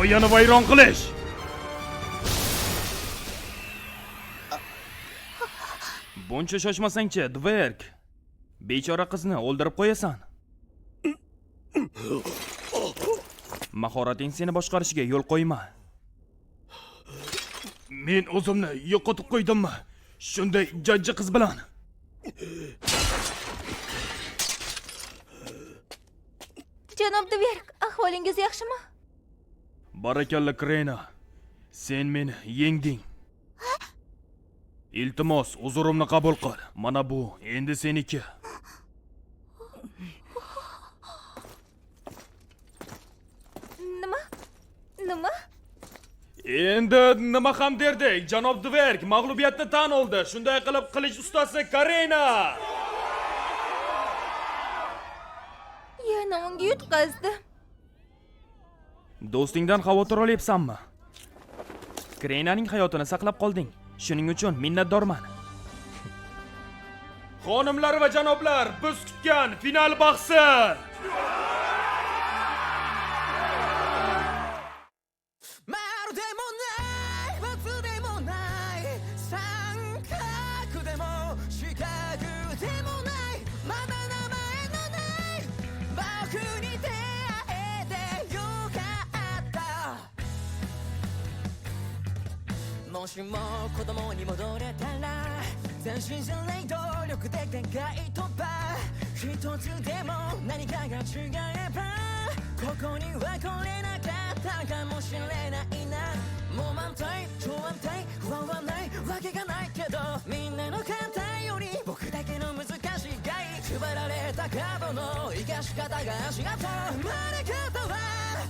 Soyani vayron qilish. Buncha shoshmasang-chi, Dverg. Bechora qizni o'ldirib qo'yasan. Mahorating seni boshqarishiga yo'l qo'yma. Men o'zimni yo'qotib qo'ydimmi? Shunday jajji qiz bilan. Janob Dverg, ahvolingiz yaxshimi? Barakalla Krena. Sen meni yengding. Iltimos, uzurimni qabul qil. Mana bu endi seniki. Nima? Endi nima ham derdik? Janob Dverg mag'lubiyatni tan oldi. Shunday qilib qilich ustasi Karena. Yana unga yutqazdi. Do'stingdan xavotir olyapsanmi? Krenaning hayotini saqlab qolding. Shuning uchun minnatdorman. Xonimlar va janoblar, biz kutgan final bahsi.もしも子供に戻れたら斬新じゃない努力で限界突破一つでも何かが違えばここには来れなかったかもしれないなもう満体超安定不安はないわけがないけどみんなの簡単より僕だけの難しいがい配られたカードの生かし方が足が止まり方は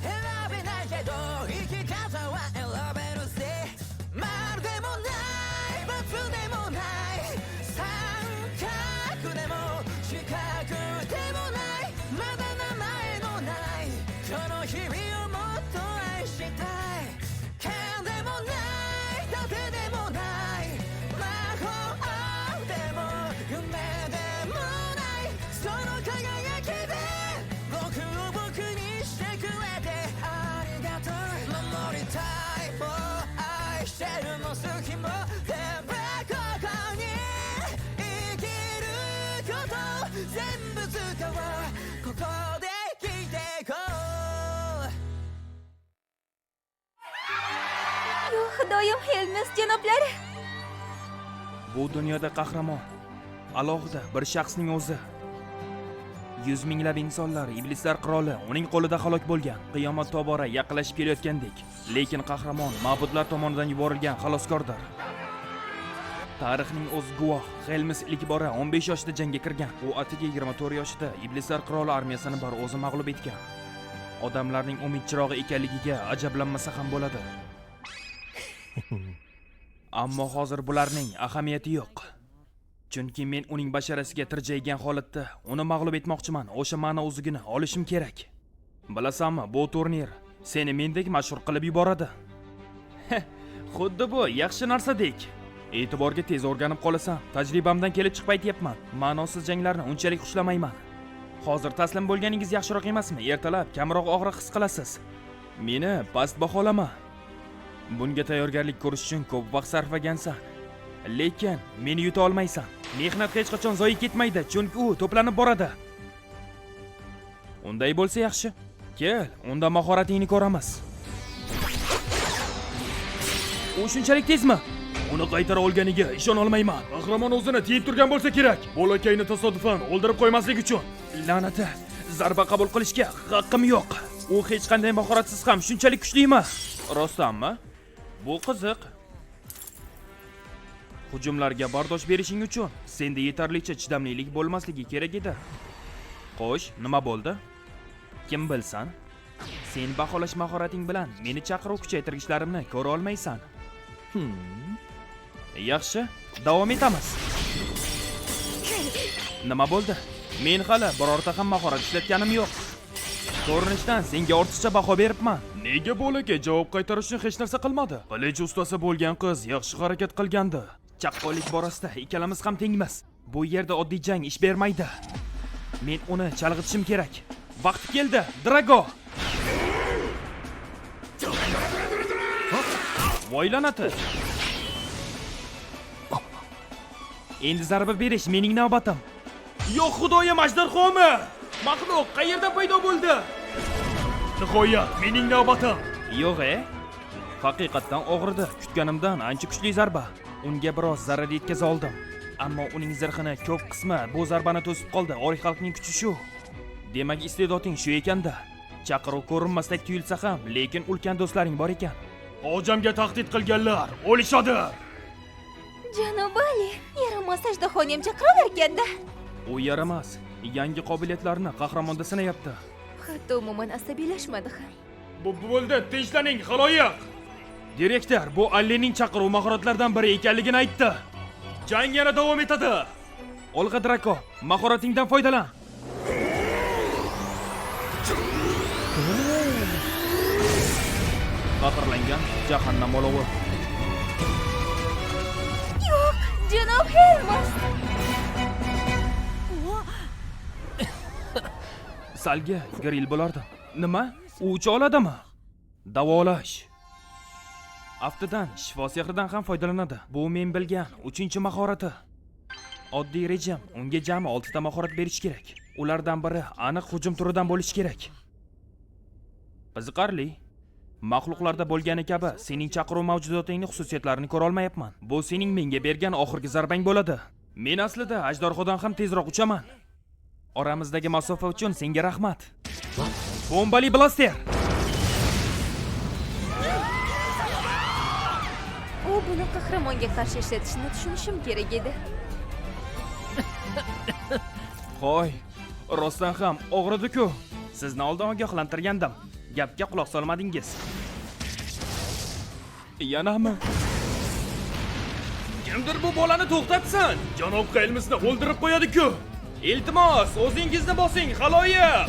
選べないけど生き方は選べるぜまるでもない罰でもない三角でも四角でもないまだ名前のないこの日々をもっと愛したい剣でもない盾でもない魔法でも夢でもないその輝きで僕を僕にしてくれてありがとう守りたいもう愛してるも好きも全部ここに生きること全部使おうここで聞いていこう Xudoyim Helmis janoblari. Bu dunyoda qahramon alohida bir shaxsning o'zi. Yuz minglab insonlar, iblislar qiroli uning qo'lida halok bo'lgan. Qiyomat tobora yaqinlashib kelayotgandek, lekin qahramon ma'budlar tomonidan yuborilgan xaloskordir. Tarixning o'z guvoh, Helmis ilk bora 15 yoshida jangga kirgan. U atiga 24 yoshida iblislar qiroli armiyasini bir o'zi mag'lub etgan. Odamlarning umid chirog'i ekanligiga ajablanmasa ham bo'ladi. Ammo hozir bularning ahamiyati yo'q. Chunki men uning basharasiga tirjaygan holatda uni mag'lub etmoqchiman. O'sha ma'no o'zigini olishim kerak. Bilasanmi, bu turnir seni mendek mashhur qilib yuboradi. Xuddi bu yaxshi narsadek. E'tiborga tez o'rganib qolasan. Tajribamdan kelib chiqib aytyapman. Ma'nosiz janglarni unchalik xushlamayman. Hozir taslim bo'lganingiz yaxshiroq emasmi? Ertalab kamroq og'riq his qilasiz. Meni past baholama. Bunga tayyorgarlik ko'rish uchun ko'p vaqt sarflagansan. Lekin meni yuta olmaysan. Mehnat hech qachon zoyi ketmaydi, chunki u to'planib boradi. Unday bo'lsa yaxshi. Kel, unda mahoratingni ko'ramiz. U shunchalik tezmi? Uni qaytara olganiga ishona olmayman. Qahramon o'zini tiyib turgan bo'lsa kerak. Bolakayni tasodifan o'ldirib qo'ymaslik uchun. La'nati, zarba qabul qilishga haqqim yo'q. U hech qanday mahoratsiz ham shunchalik kuchlimi? Rostdanmi? Bu qiziq. Hujumlarga bardosh berishing uchun senda yetarlicha chidamlilik bo'lmasligi kerak edi. Xo'sh, nima bo'ldi? Kim bilsan? Sen baholash mahorating bilan meni chaqiruv kuchaytirgishlarimni ko'ra olmaysan. Yaxshi, davom etamiz. Nima bo'ldi? Men hali birorta ham mahorat ishlatganim yo'q. Ko'rinishdan senga ortiqcha baho beribman. Nega bolaka javob qaytarish uchun hech narsa qilmadi? Qilich ustasi bo'lgan qiz yaxshi harakat qilgandi. Chaqqonlik borasida ikkalamiz ham tengmiz. Bu yerda oddiy jang ish bermaydi. Men uni chalg'itishim kerak. Vaqti keldi, Drago. Voy la'nati. Endi zarba berish mening navbatim. Yo'q, xudoyim, ajdarxomi! Maxluq qayerda paydo bo'ldi? Nihoyat mening navbatim. Yo'q-e? Haqiqatan og'ridi. Kutganimdan ancha kuchli zarba. Unga biroz zarar yetkaza oldim. Ammo uning zirhini ko'p qismi bu zarbani to'sib qoldi. Oriy xalqning kuchi shu. Demak, istedoding shu ekanda. Chaqiruv ko'rinmasdek tuyulsa ham, lekin ulkan do'stlaring bor ekan. Hojamga tahdid qilganlar o'lishadi. Janob Ali, yaramas ajdaxoni ham chaqiralar ekanda. U yaramas, yangi qobiliyatlarini qahramonda sinayapti. Hatto umuman asabiylashmadi ham. Bo'ldi, tinchlaning, xaloyiq. Direktor bu Allining chaqiruv mahoratlaridan biri ekanligini aytdi. Jang yana davom etadi. Olg'a Drako, mahoratingdan foydalan. Qahrlangan jahannam olovi. Yo'q, janob Helmos. Salga grill bo'lardi. Nima? U ucha oladimi? Davolash. Aftidan shifo sehridan ham foydalanadi. Bu men bilgan 3-mahorati. Oddiy rejim unga jami 6 ta mahorat berish kerak. Ulardan biri aniq hujum turidan bo'lishi kerak. Qiziqarli. Maxluqlarda bo'lgani kabi sening chaqiruv mavjudotingning xususiyatlarini ko'ra olmayapman. Bu sening menga bergan oxirgi zarbang bo'ladi. Men aslida ajdarxodan ham tezroq uchaman. Oramizdagi masofa uchun senga rahmat. Bombali blaster. U buni qahramonga qarshi ishlatishni tushunishim kerak edi. Qo'y, rostdan ham og'ridi-ku. Sizni oldin ogohlantirgandim. Gapga quloq solmadingiz. Yanami? Kimdir bu bolani to'xtatsin. Janob Helmsni o'ldirib qo'yadi-ku. Iltimos, o'zingizni bosing, xaloyiq.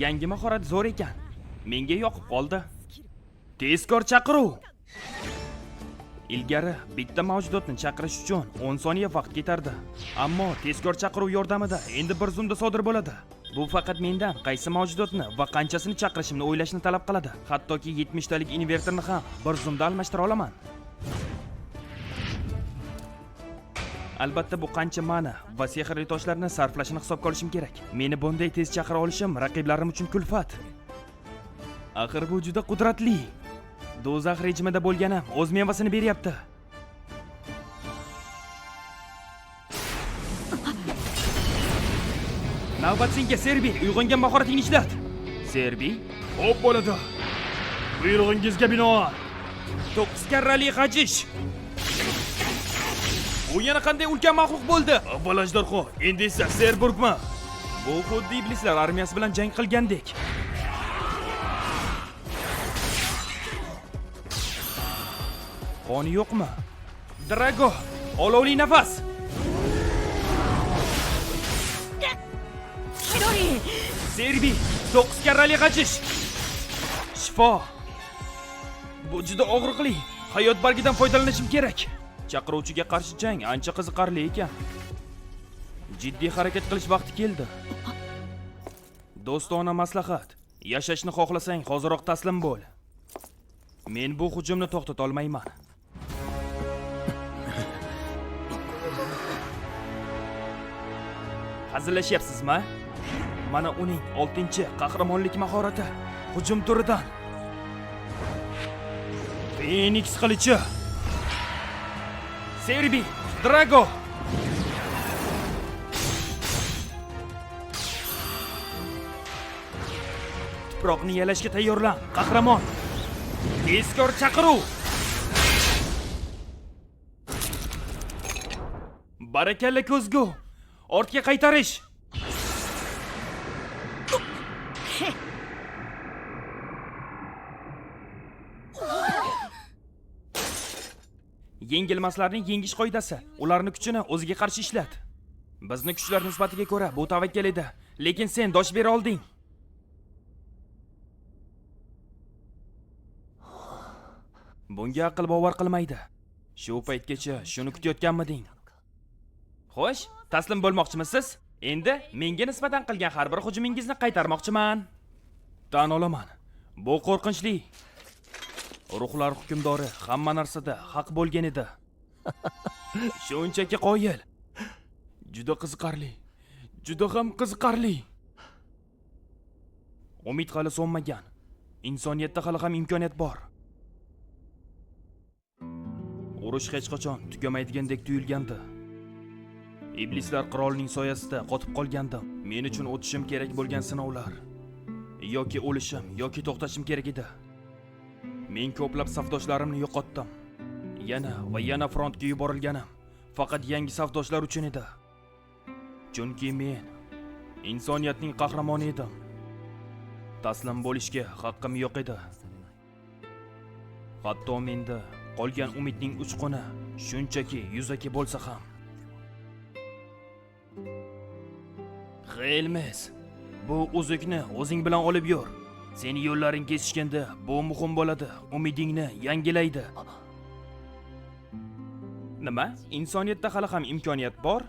Yangi mahorat zo'r ekan. Menga yoqib qoldi. Tezkor chaqiruv. Ilgari bitta mavjudotni chaqirish uchun 10 soniya vaqt ketardi. Ammo tezkor chaqiruv yordamida endi bir zumda sodir bo'ladi. Bu faqat mendan qaysi mavjudotni va qanchasini chaqirishimni o'ylashni talab qiladi. Hattoki 70 talik invertorni ham bir zumda almashtira olaman. Albatta bu qancha mana va sehrli toshlarni sarflashini hisobga olishim kerak. Meni bunday tez chaqira olishim raqiblarim uchun kulfat. Axir bu juda qudratli. Do'zax rejimida bo'lganim o'z mevasini beryapti. Navbat senga, Serbi. Uyg'ongan mahoratingni ishlat. Serbi? Xo'p bo'ladi. Buyrug'ingizga binoan 9 karrali g'ajish. Bu yana qanday ulkan maxluq bo'ldi? Avval ajdarxo, endi esa Serburgmi? Bu xuddi iblislar armiyasi bilan jang qilgandek. Qoni yo'qmi? Drago, olovli nafas. Serbi, 9 karrali g'ajish. Shifo. Bu juda og'riqli. Hayot bargidan foydalanishim kerak. Chaqiruvchiga qarshi jang ancha qiziqarli ekan. Jiddiy harakat qilish vaqti keldi. Do'stona maslahat. Yashashni xohlasang, hoziroq taslim bo'l. Men bu hujumni to'xtata olmayman. Hazillashyapsizmi? Mana uning 6-qahramonlik mahorati. Hujum turidan. Phoenix qilichi. Serbi, Drago. Tuproqni yalashga tayyorlan, qahramon. Tezkor chaqiruv. Barakalla ko'zgu. Ortga qaytarish. Yengilmaslarning yengish qoidasi. Ularning kuchini o'ziga qarshi ishlat. Bizning kuchlar nisbatiga ko'ra bu tavakkal edi, lekin sen dosh bera olding. Bunga aql bovar qilmaydi. Shu paytgacha shuni kutayotganmiding? Xo'sh, taslim bo'lmoqchimisiz? Endi menga nisbatan qilgan har bir hujumingizni qaytarmoqchiman. Tan olaman. Bu qo'rqinchli. Ruhlar hukmdori hamma narsada haq bo'lgan edi. Shunchaki qoyil. Juda qiziqarli. Juda ham qiziqarli. Umid hali so'nmagan. Insoniyatda hali ham imkoniyat bor. Urush hech qachon tugamaydigandek tuyulgandi. Iblislar qirolining soyasida qotib qolgandim. Men uchun o'tishim kerak bo'lgan sinovlar yoki o'lishim yoki to'xtashim kerak edi. Men ko'plab safdoshlarimni yo'qotdim. Yana va yana frontga yuborilganim faqat yangi safdoshlar uchun edi. Chunki men insoniyatning qahramoni edim. Taslim bo'lishga haqqim yo'q edi. Hatto menda qolgan umidning uchquni shunchaki yuzaki bo'lsa ham. Xelmes, bu uzukni o'zing bilan olib yur. Seni yo'llaring kesishganda bu muhim bo'ladi. Umidingni yangilaydi. Nima? Insoniyatda hali ham imkoniyat bor?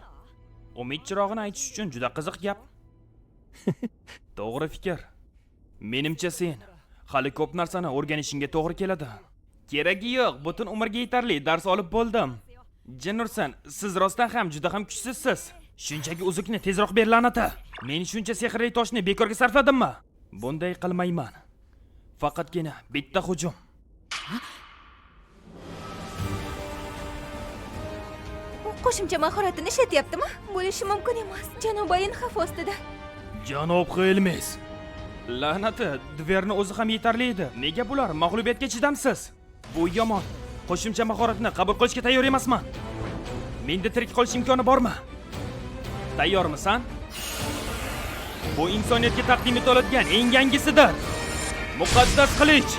Umid chirog'ini aytish uchun juda qiziq gap. To'g'ri fikr. Menimcha sen hali ko'p narsani o'rganishingga to'g'ri keladi. Keragi yo'q, butun umrga yetarli dars olib bo'ldim. Jinursan, siz rostdan ham juda ham kuchsizsiz. Shunchaki uzukni tezroq ber la'nata. Men shuncha sehrli toshni bekorga sarfladimmi? Bunday qilmayman. Faqatgina bitta hujum. U qo'shimcha mahoratini ishlatyaptimi? Bo'lishi mumkin emas. Janob Ayin xavf ostida. Janob Xelmes. La'nati, Dverni o'zi ham yetarli edi. Nega bular mag'lubiyatga chidamsiz? Bu yomon. Qo'shimcha mahoratni qabul qilishga tayyor emasman. Menda tirik qolish imkoni bormi? Tayyormisan? Bu insoniyatga taqdim etiladigan eng yangisidir. Muqaddas qilich.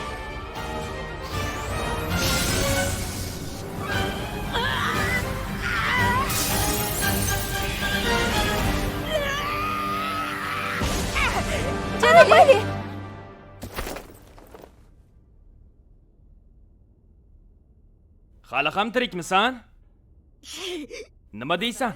Janob Ali! Hali ham tirikmisan? Nima deysan?